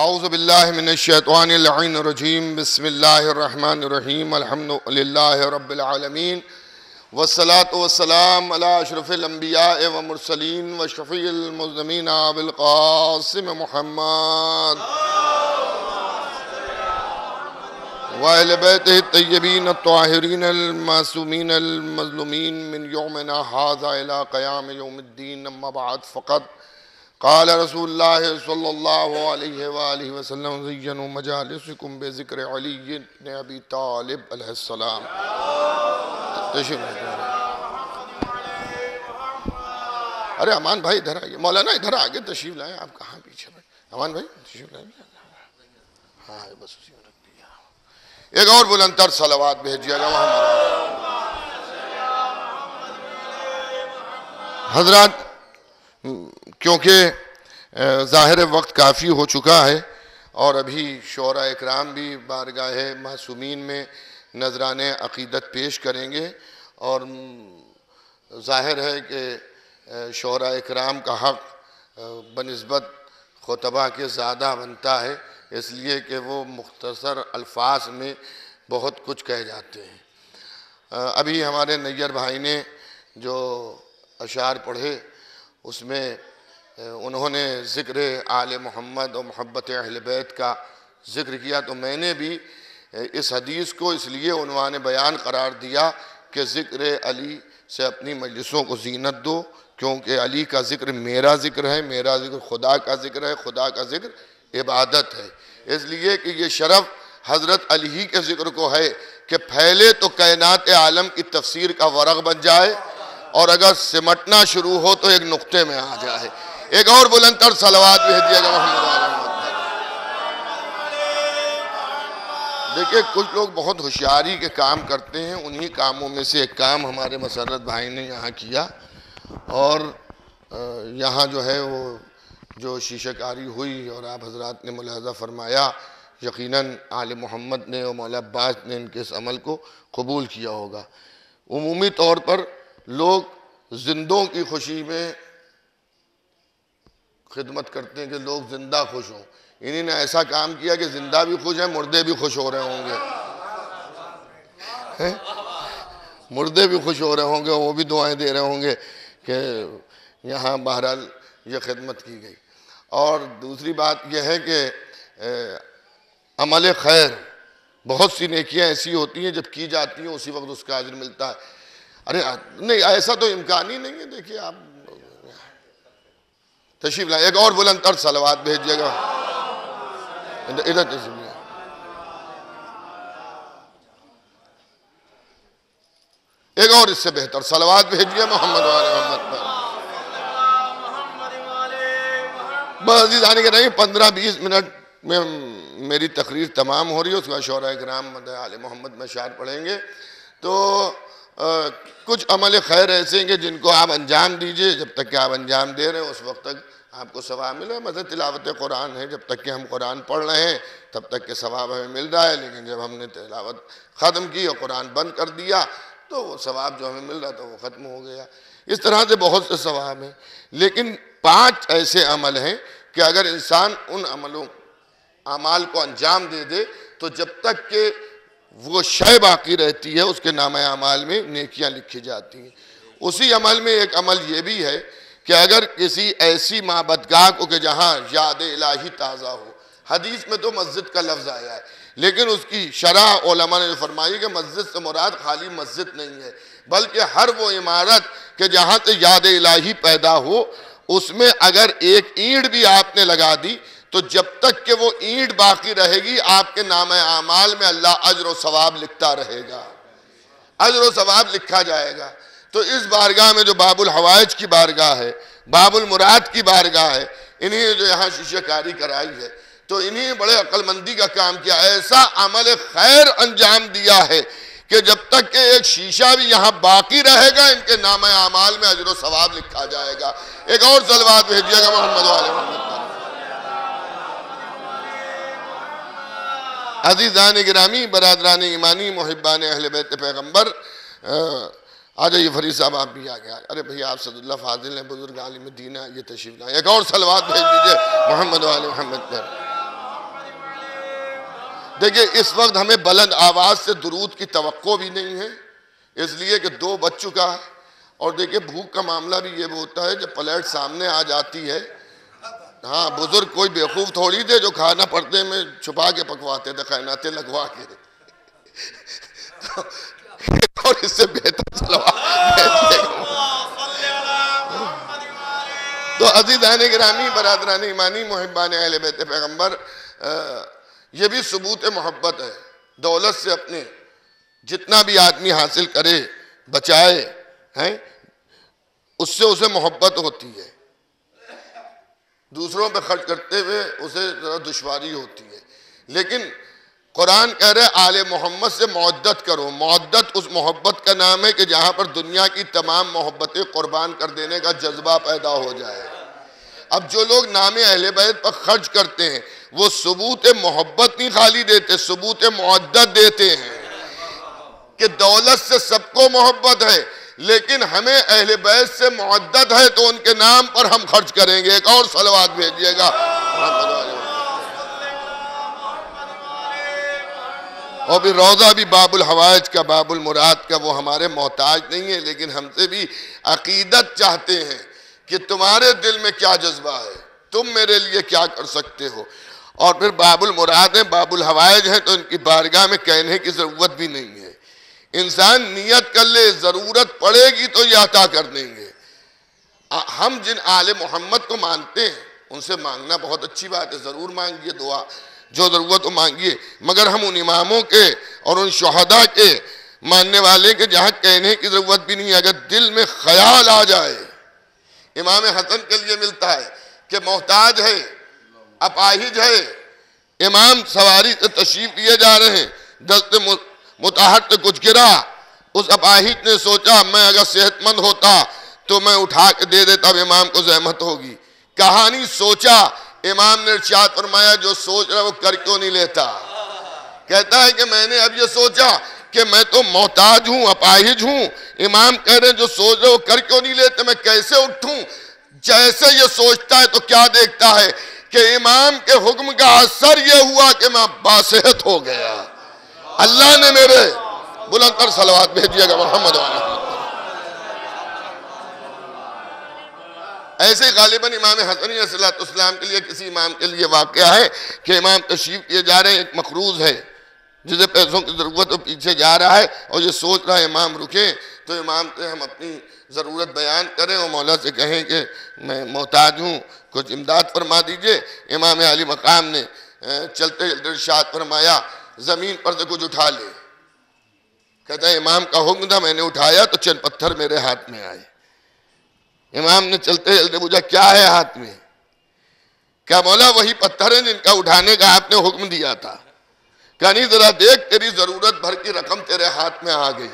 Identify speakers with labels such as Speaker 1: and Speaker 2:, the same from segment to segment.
Speaker 1: اعوذ باللہ من الشیطان اللعین الرجیم بسم اللہ الرحمن الرحیم الحمدللہ رب العالمین والصلاة والسلام علی اشرف الانبیاء والمرسلین وشفیع المذنبین ابی القاسم محمد وآل بیتہ الطیبین الطاہرین المعصومین المظلومین من یومنا ھذا الی قیام یوم الدین اما بعد فقط قال رسول اللہ صلی اللہ علیہ وآلہ وسلم زینوا مجالسکم بذکر علی بن ابی طالب علیہ السلام. ارے امان بھائی ادھر آئیے، مولانا ادھر آگے تشریف لائیں. آپ کہاں پیچھے بھائی؟ امان بھائی تشریف لائیں. ہاں بس اسی میں رکھ دیا. ایک اور بلندتر صلوات بھیجیے گا حضرات. کیونکہ ظاہر وقت کافی ہو چکا ہے اور ابھی شعراء اکرام بھی بارگاہ معصومین میں نذران عقیدت پیش کریں گے، اور ظاہر ہے کہ شعراء اکرام کا حق بنسبت خطبہ کے زیادہ بنتا ہے، اس لیے کہ وہ مختصر الفاظ میں بہت کچھ کہہ جاتے ہیں. ابھی ہمارے نیّر بھائی نے جو اشعار پڑھے اس میں انہوں نے ذکر آل محمد اور محبت اہل بیت کا ذکر کیا، تو میں نے بھی اس حدیث کو اس لیے عنوان بیان قرار دیا کہ ذکر علی سے اپنی مجلسوں کو زینت دو، کیونکہ علی کا ذکر میرا ذکر ہے، میرا ذکر خدا کا ذکر ہے، خدا کا ذکر عبادت ہے. اس لیے کہ یہ شرف حضرت علی کے ذکر کو ہے کہ پھیلے تو کائنات عالم کی تفسیر کا ورق بن جائے، اور اگر سمٹنا شروع ہو تو ایک نقطے میں آ جائے. ایک اور بلند تر صلوات بھیجیے گا محمد علیہ محمد. دیکھیں کچھ لوگ بہت ہوشیاری کے کام کرتے ہیں، انہی کاموں میں سے ایک کام ہمارے مسرت بھائی نے یہاں کیا، اور یہاں جو ہے وہ جو شیشہ کاری ہوئی اور آپ حضرات نے ملاحظہ فرمایا، یقیناً آل محمد نے اور مولا عباس نے ان کے اس عمل کو قبول کیا ہوگا. عمومی طور پر لوگ زندوں کی خوشی میں خدمت کرتے ہیں کہ لوگ زندہ خوش ہوں. انہی نے ایسا کام کیا کہ زندہ بھی خوش ہیں، مردے بھی خوش ہو رہے ہوں گے. مردے بھی خوش ہو رہے ہوں گے، وہ بھی دعائیں دے رہے ہوں گے کہ یہاں بہرحال یہ خدمت کی گئی. اور دوسری بات یہ ہے کہ عمل خیر، بہت سی نیکیاں ایسی ہوتی ہیں جب کی جاتی ہیں اسی وقت اس کا اجر ملتا ہے. ارے نہیں، ایسا تو امکان ہی نہیں ہے. دیکھیے آپ تشریف لائیں. ایک اور بلند تر صلوات بھیجیے گا ادھر تشریف لائیں. ایک اور اس سے بہتر صلوات بھیجیے محمد والے محمد پر. بس عزیزانی کے نہیں، 15-20 منٹ میں میری تقریر تمام ہو رہی ہے، اس کا شعراء اکرام مدح آل محمد میں اشعار پڑھیں گے. تو کچھ عمل خیر ایسے ہیں کہ جن کو آپ انجام دیجئے، جب تک کہ آپ انجام دے رہے ہیں اس وقت تک آپ کو ثواب ملے. مثلا تلاوت قرآن ہے، جب تک کہ ہم قرآن پڑھ رہے ہیں تب تک کہ ثواب ہمیں مل رہا ہے، لیکن جب ہم نے تلاوت ختم کی اور قرآن بند کر دیا تو وہ ثواب جو ہمیں مل رہا تھا وہ ختم ہو گیا. اس طرح سے بہت سے ثواب ہیں، لیکن 5 ایسے عمل ہیں کہ اگر انسان ان اعمال کو انجام دے دے تو جب تک کہ وہ شے باقی رہتی ہے اس کے نامہ اعمال میں نیکیاں لکھی جاتی ہیں. اسی عمل میں ایک عمل یہ بھی ہے کہ اگر کسی ایسی معبدگاہ کو کہ جہاں یاد الہی تازہ ہو، حدیث میں تو مسجد کا لفظ آیا ہے، لیکن اس کی شرح علماء نے فرمائی کہ مسجد سے مراد خالی مسجد نہیں ہے، بلکہ ہر وہ عمارت کہ جہاں سے یاد الہی پیدا ہو، اس میں اگر ایک اینٹ بھی آپ نے لگا دی تو جب تک کہ وہ اینٹ باقی رہے گی آپ کے نامہ اعمال میں اللہ اجر و ثواب لکھتا رہے گا، اجر و ثواب لکھا جائے گا. تو اس بارگاہ میں جو باب الحوائج کی بارگاہ ہے، باب المراد کی بارگاہ ہے، انہی نے جو یہاں شیشہ کاری کرائی ہے، تو انہی نے بڑے عقل مندی کا کام کیا، ایسا عمل خیر انجام دیا ہے کہ جب تک کہ ایک شیشہ بھی یہاں باقی رہے گا ان کے نامہ اعمال میں اجر و ثواب لکھا جائے گا. ایک اور صلوات بھیجیے گا محمد والے محمد پر. عزیزان گرامی، برادران ایمانی، محبان اہل بیت پیغمبر، آ جائیے فرید صاحب آپ بھی آگے. ارے بھئی آپ صد اللہ فاضل ہیں، بزرگ عالم دین ہیں، یہ تشریف لائیں. ایک اور صلوات بھیج دیجئے محمد والے محمد پر. دیکھیں اس وقت ہمیں بلند آواز سے درود کی توقع بھی نہیں ہے، اس لیے کہ 2 بج چکا ہے، اور دیکھیں بھوک کا معاملہ بھی یہ ہوتا ہے جب پلیٹ سامنے آ جاتی ہے. ہاں بزرگ کوئی بیوقوف تھوڑی تھے جو کھانا پردے میں چھپا کے پکواتے تھے خیانتیں لگوا کے. اور اس سے بہتر تو عزیزان گرامی، برادران ایمانی، محبان اہل بیت پیغمبر، یہ بھی ثبوت محبت ہے. دولت سے اپنے جتنا بھی آدمی حاصل کرے بچائے ہیں، اس سے اسے محبت ہوتی ہے. دوسروں پہ خرچ کرتے ہوئے اسے ذرا دشواری ہوتی ہے. لیکن قرآن کہہ رہے آل محمد سے معدت کرو. معدت اس محبت کا نام ہے کہ جہاں پر دنیا کی تمام محبتیں قربان کر دینے کا جذبہ پیدا ہو جائے. اب جو لوگ نام اہل بیت پر خرچ کرتے ہیں وہ ثبوت محبت نہیں خالی دیتے، ثبوت معدت دیتے ہیں کہ دولت سے سب کو محبت ہے، لیکن ہمیں اہل بیت سے معدت ہے تو ان کے نام پر ہم خرچ کریں گے. ایک اور صلوات بھیجیے گا. اور بھی روضہ بھی باب الحوائج کا، باب المراد کا، وہ ہمارے محتاج نہیں ہے، لیکن ہم سے بھی عقیدت چاہتے ہیں کہ تمہارے دل میں کیا جذبہ ہے، تم میرے لیے کیا کر سکتے ہو. اور پھر باب المراد ہے، باب الحوائج ہے، تو ان کی بارگاہ میں کہنے کی ضرورت بھی نہیں ہے. انسان نیت کر لے، ضرورت پڑے گی تو یہ عطا کر دیں گے. ہم جن آل محمد کو مانتے ہیں ان سے مانگنا بہت اچھی بات ہے، ضرور مانگیے دعا، جو ضرورت ہو مانگیے، مگر ہم ان اماموں کے اور ان شہداء کے ماننے والے کے جہاں کہنے کی ضرورت بھی نہیں ہے. اگر دل میں خیال آ جائے، امام حسن کے لیے ملتا ہے کہ محتاج ہے، اپاہج ہے، امام سواری سے تشریف لیے جا رہے ہیں، دست متحرک سے کچھ گرا، اس اپاہج نے سوچا میں اگر صحت مند ہوتا تو میں اٹھا کے دے دیتا، اب امام کو زحمت ہوگی. کہانی سوچا، امام نے ارشاد فرمایا جو سوچ رہا وہ کر کیوں نہیں لیتا. کہتا ہے کہ میں نے اب یہ سوچا کہ میں تو محتاج ہوں، اپاہج ہوں، امام کہہ رہے جو سوچ رہے وہ کر کیوں نہیں لیتے، میں کیسے اٹھوں. جیسے یہ سوچتا ہے تو کیا دیکھتا ہے کہ امام کے حکم کا اثر یہ ہوا کہ میں باصحت ہو گیا. اللہ نے میرے بلند تر صلوات بھیجیے گا محمد علیہ. ایسے غالباً امام حسن علیہ السلام کے لیے کسی امام کے لیے واقعہ ہے کہ امام تشریف کیے جا رہے ہیں، ایک مقروض ہے جسے پیسوں کی ضرورت ہو، پیچھے جا رہا ہے اور یہ سوچ رہا ہے امام رکیں تو امام سے ہم اپنی ضرورت بیان کریں اور مولا سے کہیں کہ میں محتاج ہوں، کچھ امداد فرما دیجئے. امام علی مقام نے چلتے چلتے ارشاد فرمایا زمین پر سے کچھ اٹھا لے. کہتا ہے امام کا حکم تھا، میں نے اٹھایا تو چند پتھر میرے ہاتھ میں آئے. امام نے چلتے چلتے پوچھا کیا ہے ہاتھ میں؟ کہا مولا وہی پتھر ہیں جن کا اٹھانے کا آپ نے حکم دیا تھا. کہا نہیں ذرا دیکھ تیری ضرورت بھر کی رقم تیرے ہاتھ میں آ گئی.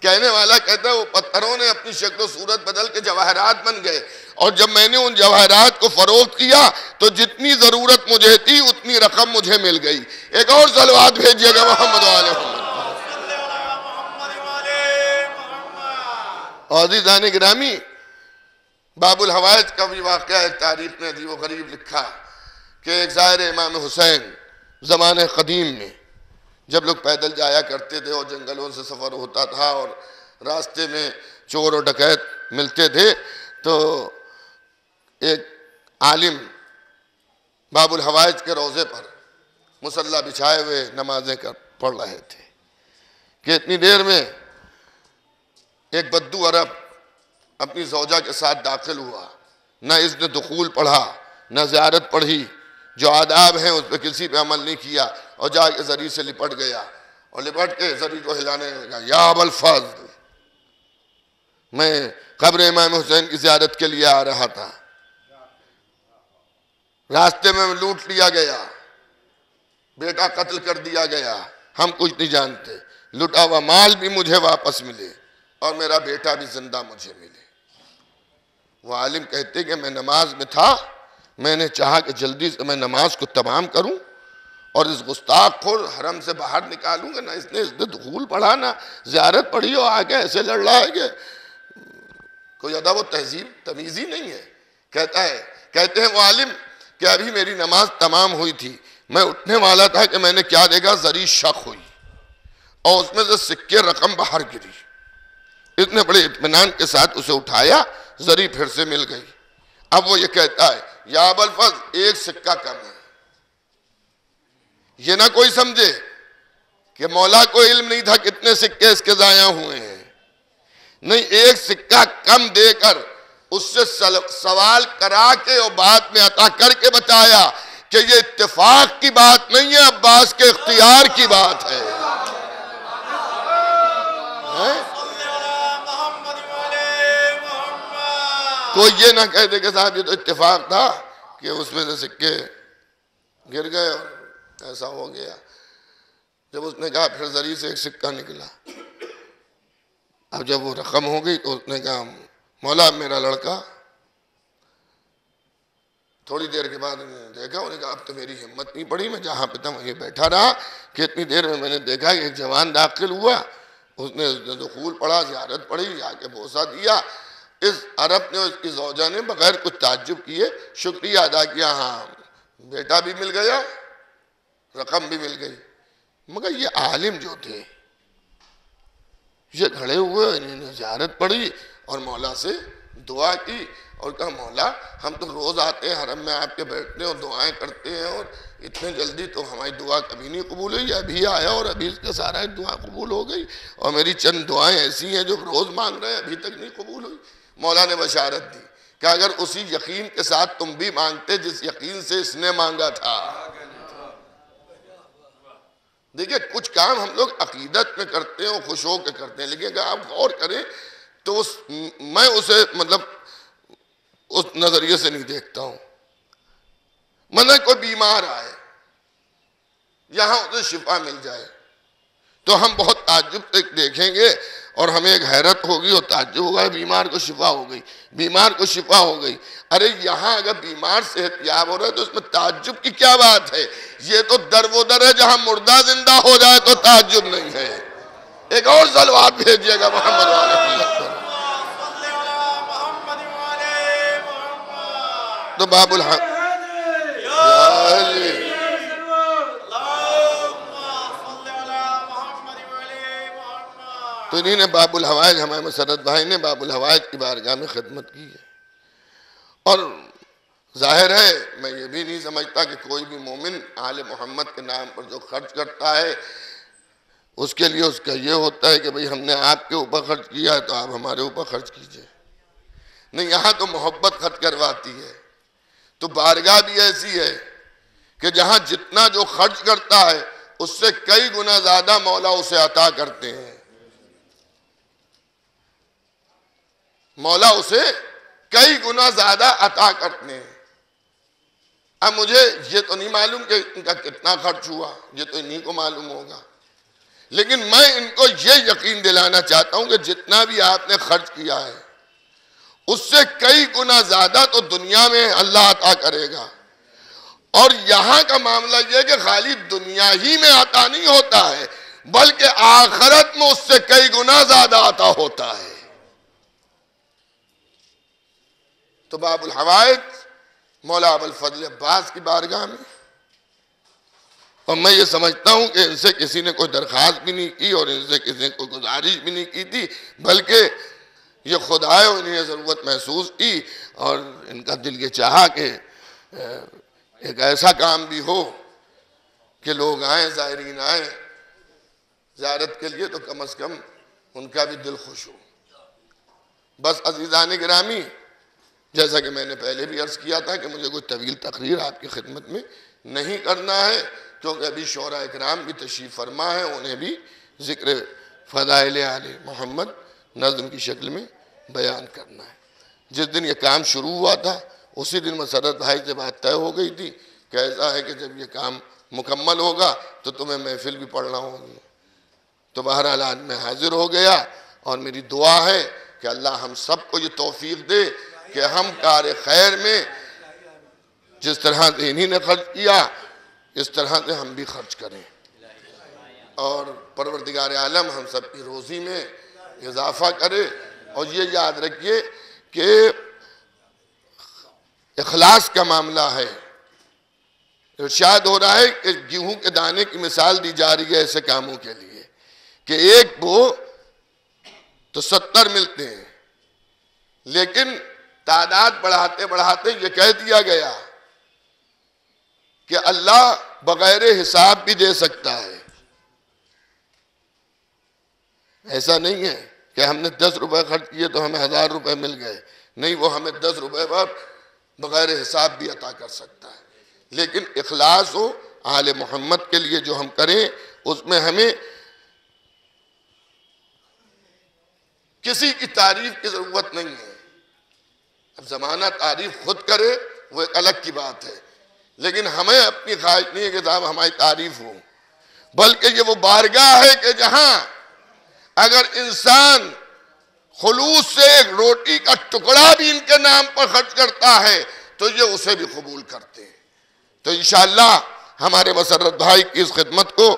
Speaker 1: کہنے والا کہتا ہے وہ پتھروں نے اپنی شکل و صورت بدل کے جواہرات بن گئے، اور جب میں نے ان جواہرات کو فروخت کیا تو جتنی ضرورت مجھے تھی اتنی رقم مجھے مل گئی. ایک اور صلوات بھیجیے گا محمد علیہ وسلم. عزیزان گرامی، باب الحوائج کا بھی واقعہ ہے. تاریخ میں عجیب و غریب لکھا کہ ایک ظاہر امام حسین زمانہ قدیم میں جب لوگ پیدل جایا کرتے تھے اور جنگلوں سے سفر ہوتا تھا اور راستے میں چور و ڈکیت ملتے تھے تو ایک عالم باب الحوائج کے روضے پر مصلی بچھائے ہوئے نمازیں پڑھ رہے تھے کہ اتنی دیر میں ایک بدو عرب اپنی زوجہ کے ساتھ داخل ہوا. نہ اذن دخول پڑھا، نہ زیارت پڑھی، جو آداب ہیں اس پہ کسی پہ عمل نہیں کیا، اور جا کے زری سے لپٹ گیا اور لپٹ کے زری کو ہلانے لگا. یا ابا الفضل، میں قبر امام حسین کی زیارت کے لیے آ رہا تھا، راستے میں لوٹ لیا گیا، بیٹا قتل کر دیا گیا، ہم کچھ نہیں جانتے، لٹا ہوا مال بھی مجھے واپس ملے اور میرا بیٹا بھی زندہ مجھے ملے. وہ عالم کہتے کہ میں نماز میں تھا، میں نے چاہا کہ جلدی سے میں نماز کو تمام کروں اور اس گستاخ کو حرم سے باہر نکالوں گا. نہ اس نے دخول پڑھا، نہ زیارت پڑھی، اور آگے ایسے لڑ رہا ہے کہ کوئی ادب و تہذیب تمیز ہی نہیں ہے. کہتے ہیں وہ عالم کہ ابھی میری نماز تمام ہوئی تھی میں اٹھنے والا تھا کہ میں نے کیا دیکھا، زری شق ہوئی اور اس میں سے سکے رقم باہر گری. اتنے بڑے اطمینان کے ساتھ اسے اٹھایا، زری پھر سے مل گئی. اب وہ یہ کہتا ہے یا ابوالفضل ایک سکہ کم ہے. یہ نہ کوئی سمجھے کہ مولا کو علم نہیں تھا کتنے سکے اس کے ضائع ہوئے ہیں، نہیں، ایک سکہ کم دے کر اس سے سوال کرا کے اور بعد میں عطا کر کے بتایا کہ یہ اتفاق کی بات نہیں ہے، عباس کے اختیار کی بات ہے. کوئی یہ نہ کہہ دے کہ صاحب یہ تو اتفاق تھا کہ اس میں سے سکے گر گئے اور ایسا ہو گیا. جب اس نے کہا پھر زری سے ایک سکہ نکلا. اب جب وہ رقم ہو گئی تو اس نے کہا مولا میرا لڑکا. تھوڑی دیر کے بعد انہوں نے دیکھا، انہوں نے کہا اب تو میری ہمت نہیں پڑی، میں جہاں پہ تھا وہیں بیٹھا رہا کہ اتنی دیر میں نے دیکھا کہ ایک جوان داخل ہوا. اس نے دخول پڑھا، زیارت پڑھی، جا کے بوسہ دیا. اس عرب نے، اس کی زوجہ نے بغیر کچھ تعجب کیے شکریہ ادا کیا، ہاں بیٹا بھی مل گیا، رقم بھی مل گئی. مگر یہ عالم جو تھے یہ کھڑے ہوئے، انہوں نے زیارت پڑھی اور مولا سے دعا کی اور کہا مولا ہم تو روز آتے ہیں حرم میں آپ کے بیٹھتے ہیں اور دعائیں کرتے ہیں، اور اتنے جلدی تو ہماری دعا کبھی نہیں قبول ہوئی، ابھی آیا اور ابھی اس کا سارا دعا قبول ہو گئی، اور میری چند دعائیں ایسی ہیں جو روز مانگ رہے ہیں ابھی تک نہیں قبول ہوئی. مولا نے بشارت دی کہ اگر اسی یقین کے ساتھ تم بھی مانگتے جس یقین سے اس نے مانگا تھا. دیکھیں کچھ کام ہم لوگ عقیدت میں کرتے ہیں اور خوش ہو کے کرتے ہیں، لیکن اگر آپ غور کریں تو میں اسے مطلب اس نظریے سے نہیں دیکھتا ہوں. مطلب کوئی بیمار آئے، یہاں اسے شفا مل جائے تو ہم بہت تعجب سے دیکھیں گے اور ہمیں ایک حیرت ہوگی اور تعجب ہوگا، بیمار کو شفا ہو گئی، بیمار کو شفا ہو گئی. ارے یہاں اگر بیمار صحت یاب ہو رہا ہے تو اس میں تعجب کی کیا بات ہے؟ یہ تو در و در ہے، جہاں مردہ زندہ ہو جائے تو تعجب نہیں ہے. ایک اور صلوات بھیجیے گا محمد علیہ. تو باب الحق تو انہی نے باب الحوائج، ہمارے مسرت بھائی نے باب الحوائج کی بارگاہ میں خدمت کی ہے. اور ظاہر ہے میں یہ بھی نہیں سمجھتا کہ کوئی بھی مومن آل محمد کے نام پر جو خرچ کرتا ہے اس کے لیے اس کا یہ ہوتا ہے کہ بھئی ہم نے آپ کے اوپر خرچ کیا ہے تو آپ ہمارے اوپر خرچ کیجئے. نہیں، یہاں تو محبت خرچ کرواتی ہے. تو بارگاہ بھی ایسی ہے کہ جہاں جتنا جو خرچ کرتا ہے اس سے کئی گنا زیادہ مولا اسے عطا کرتے ہیں. مولا اسے کئی گنا زیادہ عطا کرتے ہیں. اب مجھے یہ تو نہیں معلوم کہ ان کا کتنا خرچ ہوا، یہ تو انہی کو معلوم ہوگا، لیکن میں ان کو یہ یقین دلانا چاہتا ہوں کہ جتنا بھی آپ نے خرچ کیا ہے اس سے کئی گنا زیادہ تو دنیا میں اللہ عطا کرے گا. اور یہاں کا معاملہ یہ کہ خالی دنیا ہی میں عطا نہیں ہوتا ہے بلکہ آخرت میں اس سے کئی گنا زیادہ عطا ہوتا ہے. تو باب الحوائج مولا ابوالفضل عباس کی بارگاہ میں، اور میں یہ سمجھتا ہوں کہ ان سے کسی نے کوئی درخواست بھی نہیں کی اور ان سے کسی نے کوئی گزارش بھی نہیں کی تھی، بلکہ یہ خود آئے اور انہیں ضرورت محسوس کی اور ان کا دل یہ چاہا کہ ایک ایسا کام بھی ہو کہ لوگ آئیں، زائرین آئیں زیارت کے لیے تو کم از کم ان کا بھی دل خوش ہو. بس عزیزان گرامی، جیسا کہ میں نے پہلے بھی عرض کیا تھا کہ مجھے کوئی طویل تقریر آپ کی خدمت میں نہیں کرنا ہے کیونکہ ابھی شعراء اکرام بھی تشریف فرما ہے، انہیں بھی ذکر فضائل آل محمد نظم کی شکل میں بیان کرنا ہے. جس دن یہ کام شروع ہوا تھا اسی دن مسرت بھائی سے بات طے ہو گئی تھی کہ ایسا ہے کہ جب یہ کام مکمل ہوگا تو تمہیں محفل بھی پڑھنا ہوگی. تو بہرحال آج میں حاضر ہو گیا اور میری دعا ہے کہ اللہ ہم سب کو یہ توفیق دے کہ ہم کار خیر میں جس طرح سے انہی نے خرچ کیا اس طرح سے ہم بھی خرچ کریں، اور پروردگار عالم ہم سب کی روزی میں اضافہ کرے. اور یہ یاد رکھیے کہ اخلاص کا معاملہ ہے ارشاد ہو رہا ہے کہ گیہوں کے دانے کی مثال دی جا رہی ہے ایسے کاموں کے لیے کہ ایک بو تو 70 ملتے ہیں، لیکن تعداد بڑھاتے بڑھاتے یہ کہہ دیا گیا کہ اللہ بغیر حساب بھی دے سکتا ہے۔ ایسا نہیں ہے کہ ہم نے 10 روپے خرچ کیے تو ہمیں 1000 روپے مل گئے، نہیں، وہ ہمیں 10 روپے پر بغیر حساب بھی عطا کر سکتا ہے۔ لیکن اخلاص ہو آل محمد کے لیے جو ہم کریں، اس میں ہمیں کسی کی تعریف کی ضرورت نہیں ہے۔ اب زمانہ تعریف خود کرے وہ ایک الگ کی بات ہے، لیکن ہمیں اپنی خواہش نہیں ہے کہ صاحب ہماری تعریف ہو، بلکہ یہ وہ بارگاہ ہے کہ جہاں اگر انسان خلوص سے ایک روٹی کا ٹکڑا بھی ان کے نام پر خرچ کرتا ہے تو یہ اسے بھی قبول کرتے ہیں۔ تو انشاءاللہ ہمارے مسرت بھائی کی اس خدمت کو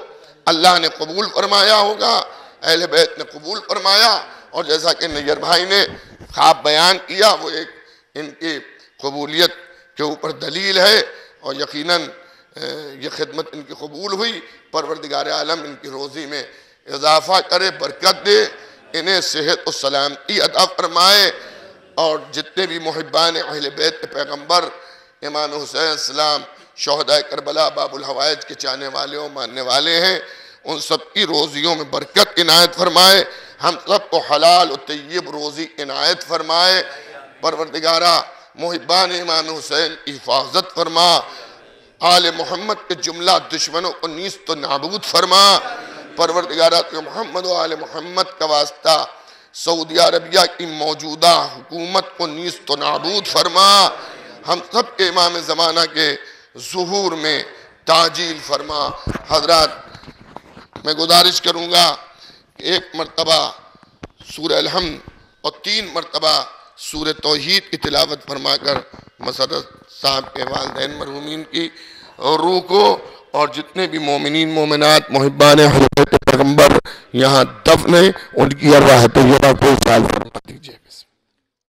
Speaker 1: اللہ نے قبول فرمایا ہوگا، اہل بیت نے قبول فرمایا، اور جیسا کہ نیّر بھائی نے خواب بیان کیا وہ ایک ان کی قبولیت کے اوپر دلیل ہے، اور یقیناً یہ خدمت ان کی قبول ہوئی۔ پروردگار عالم ان کی روزی میں اضافہ کرے، برکت دے، انہیں صحت و سلامتی عطا فرمائے، اور جتنے بھی محبان اہل بیت پیغمبر امام حسین السلام شہداء کربلا باب الحوائج کے چاہنے والے اور ماننے والے ہیں، ان سب کی روزیوں میں برکت عنایت فرمائے، ہم سب کو حلال و طیب روزی عنایت فرمائے۔ پروردگارہ محبان امام حسین کی حفاظت فرما، آل محمد کے جملہ دشمنوں کو نیست و نابود فرما۔ پروردگارہ تو محمد و آل محمد کا واسطہ سعودی عربیہ کی موجودہ حکومت کو نیست و نابود فرما، ہم سب کے امام زمانہ کے ظہور میں تعجیل فرما۔ حضرات، میں گزارش کروں گا کہ 1 مرتبہ سورہ الحمد اور 3 مرتبہ سورہ توحید کی تلاوت فرما کر مسرت صاحب کے والدین مرحومین کی روح کو اور جتنے بھی مومنین مومنات محبان اہل بیت پیغمبر یہاں دفن ہیں ان کی ارواح طیبہ کو سال فرما دیجئے۔